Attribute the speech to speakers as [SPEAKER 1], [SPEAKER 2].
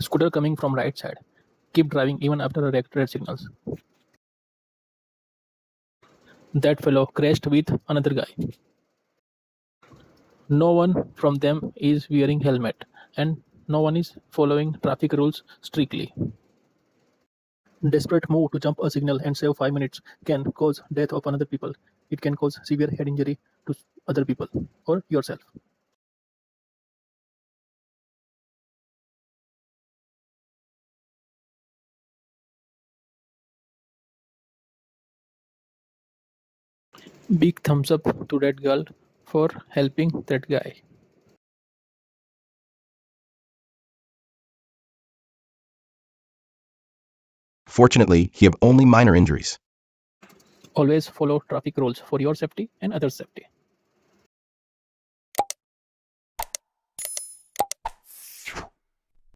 [SPEAKER 1] Scooter coming from right side. Keep driving even after red signals. That fellow crashed with another guy. No one from them is wearing helmet and no one is following traffic rules strictly. Desperate move to jump a signal and save 5 minutes can cause death of another people. It can cause severe head injury to other people or yourself. Big thumbs up to that girl for helping that guy.
[SPEAKER 2] Fortunately, he have only minor injuries.
[SPEAKER 1] Always follow traffic rules for your safety and others' safety.